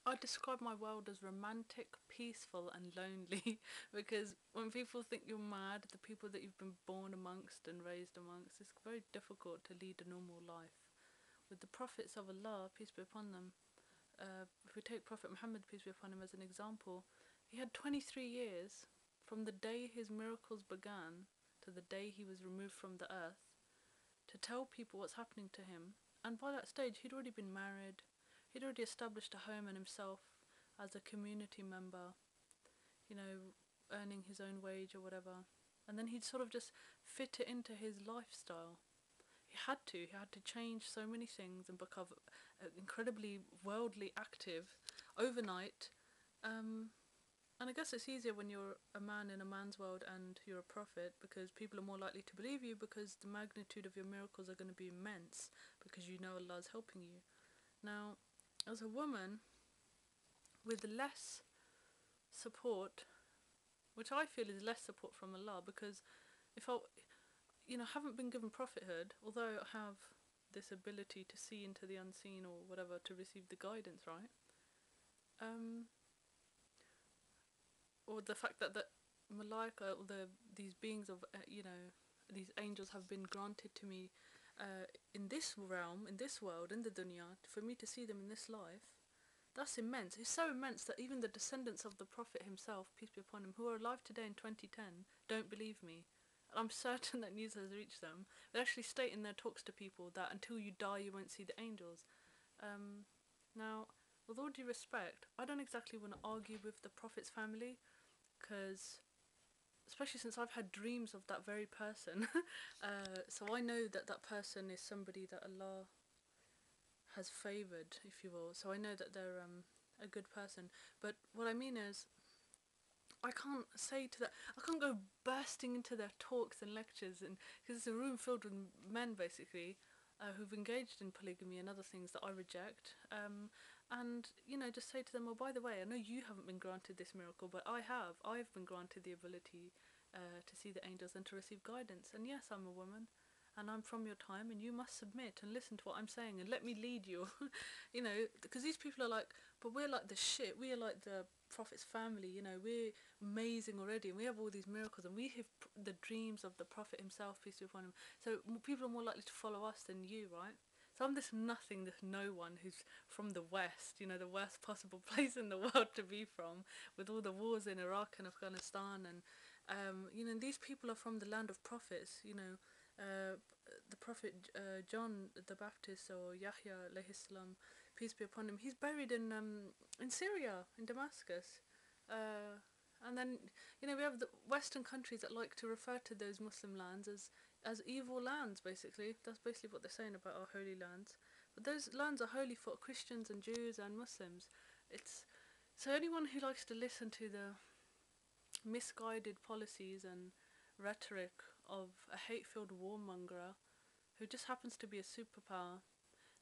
I describe my world as romantic, peaceful, and lonely because when people think you're mad, the people that you've been born amongst and raised amongst, it's very difficult to lead a normal life. With the prophets of Allah, peace be upon them, if we take Prophet Muhammad, peace be upon him, as an example, he had 23 years from the day his miracles began to the day he was removed from the earth to tell people what's happening to him. And by that stage, he'd already been married, he'd already established a home and himself as a community member, you know, earning his own wage or whatever. And then he'd sort of just fit it into his lifestyle. He had to change so many things and become incredibly worldly active overnight. And I guess it's easier when you're a man in a man's world and you're a prophet because people are more likely to believe you because the magnitude of your miracles are going to be immense because you know Allah is helping you. Now, as a woman with less support, which I feel is less support from Allah, because if I, haven't been given prophethood, although I have this ability to see into the unseen or whatever to receive the guidance, right? Um, or the fact that the malaika, or these beings of, these angels have been granted to me in this realm, in this world, in the dunya, for me to see them in this life. That's immense. It's so immense that even the descendants of the Prophet himself, peace be upon him, who are alive today in 2010, don't believe me. And I'm certain that news has reached them. They actually state in their talks to people that until you die, you won't see the angels. Now, with all due respect, I don't exactly want to argue with the Prophet's family, because especially since I've had dreams of that very person, so I know that that person is somebody that Allah has favoured, if you will. So I know that they're a good person. But what I mean is, I can't say to that. I can't go bursting into their talks and lectures, and because it's a room filled with men basically, who've engaged in polygamy and other things that I reject. And just say to them, "Oh, by the way, I know you haven't been granted this miracle, but I have. I've been granted the ability to see the angels and to receive guidance. And yes, I'm a woman." And I'm from your time, and you must submit and listen to what I'm saying and let me lead you. Because these people are like, but we're like the shit. We are like the Prophet's family. We're amazing already, and we have all these miracles, and we have the dreams of the Prophet himself, peace be upon him. So people are more likely to follow us than you, right? So I'm this nothing, this no one who's from the West, the worst possible place in the world to be from, with all the wars in Iraq and Afghanistan, and these people are from the land of prophets. The Prophet John the Baptist, or Yahya alayhi salam, peace be upon him, he's buried in Syria, in Damascus. And then we have the Western countries that like to refer to those Muslim lands as evil lands. Basically, that's basically what they're saying about our holy lands. But those lands are holy for Christians and Jews and Muslims. It's so anyone who likes to listen to the misguided policies and rhetoric of a hate-filled warmonger who just happens to be a superpower,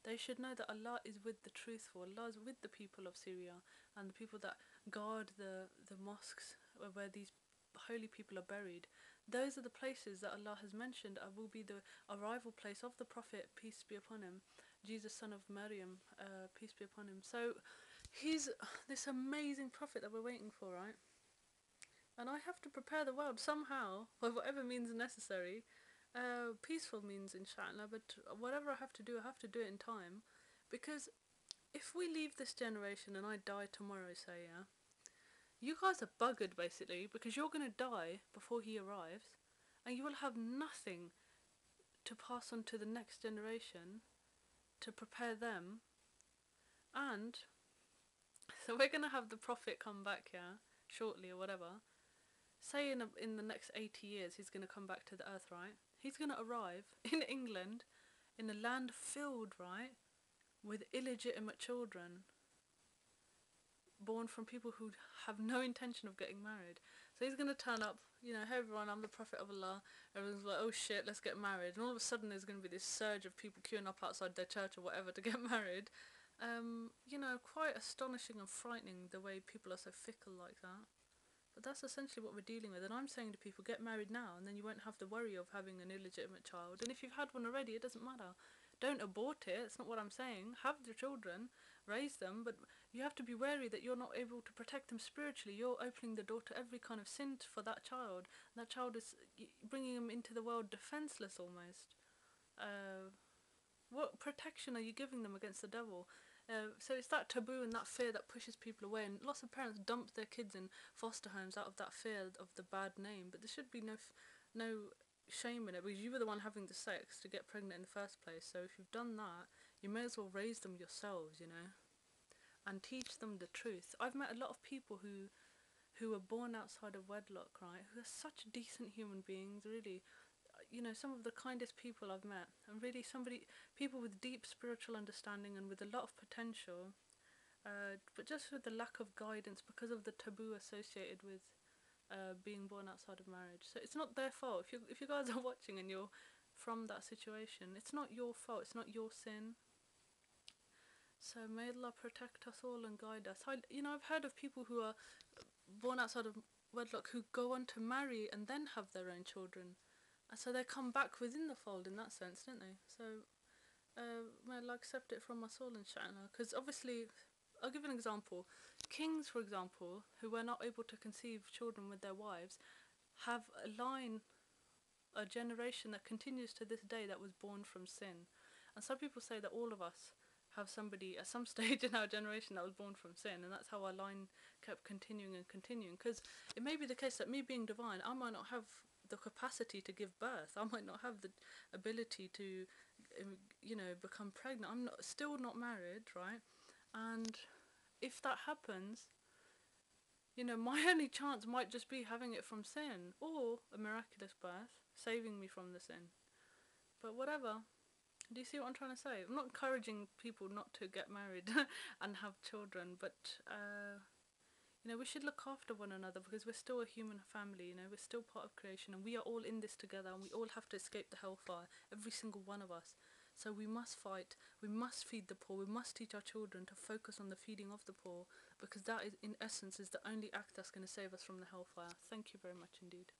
they should know that Allah is with the truthful. Allah is with the people of Syria and the people that guard the mosques where these holy people are buried. Those are the places that Allah has mentioned will be the arrival place of the Prophet, peace be upon him, Jesus, son of Maryam, peace be upon him. So he's this amazing Prophet that we're waiting for, right? And I have to prepare the world somehow, by whatever means necessary. Peaceful means, inshallah, but whatever I have to do it in time. Because if we leave this generation and I die tomorrow, say, yeah, you guys are buggered basically, because you're going to die before he arrives, and you will have nothing to pass on to the next generation to prepare them. And so we're going to have the Prophet come back, yeah, shortly or whatever. Say in the next 80 years he's going to come back to the earth, right? He's going to arrive in England in a land filled, right, with illegitimate children born from people who have no intention of getting married. So he's going to turn up, hey everyone, I'm the Prophet of Allah. Everyone's like, oh shit, let's get married. And all of a sudden there's going to be this surge of people queuing up outside their church or whatever to get married. Quite astonishing and frightening the way people are so fickle like that. But that's essentially what we're dealing with. And I'm saying to people, get married now, and then you won't have to worry of having an illegitimate child. And if you've had one already, it doesn't matter. Don't abort it. It's not what I'm saying. Have the children, raise them, but you have to be wary that you're not able to protect them spiritually. You're opening the door to every kind of sin for that child. And that child is bringing them into the world defenseless almost. What protection are you giving them against the devil? So it's that taboo and that fear that pushes people away, and lots of parents dump their kids in foster homes out of that fear of the bad name. But there should be no shame in it, because you were the one having the sex to get pregnant in the first place. So if you've done that, you may as well raise them yourselves, you know, and teach them the truth. I've met a lot of people who were born outside of wedlock, right? Who are such decent human beings, really. You know, some of the kindest people I've met, and really people with deep spiritual understanding and with a lot of potential, but just with the lack of guidance because of the taboo associated with being born outside of marriage. So it's not their fault. If you guys are watching and you're from that situation, it's not your fault. It's not your sin. So may Allah protect us all and guide us. I've heard of people who are born outside of wedlock who go on to marry and then have their own children. So they come back within the fold in that sense, don't they? So may Allah accept it from us all, inshallah. Because obviously, I'll give an example. Kings, for example, who were not able to conceive children with their wives, have a generation that continues to this day that was born from sin. And some people say that all of us have somebody at some stage in our generation that was born from sin, and that's how our line kept continuing and continuing. Because it may be the case that me being divine, I might not have the capacity to give birth. I might not have the ability to, become pregnant. I'm still not married, right? And if that happens, my only chance might just be having it from sin or a miraculous birth, saving me from the sin. But whatever. Do you see what I'm trying to say? I'm not encouraging people not to get married and have children, but we should look after one another, because we're still a human family, we're still part of creation, and we are all in this together, and we all have to escape the hellfire, every single one of us. So we must fight, we must feed the poor, we must teach our children to focus on the feeding of the poor, because that is, in essence, is the only act that's going to save us from the hellfire. Thank you very much indeed.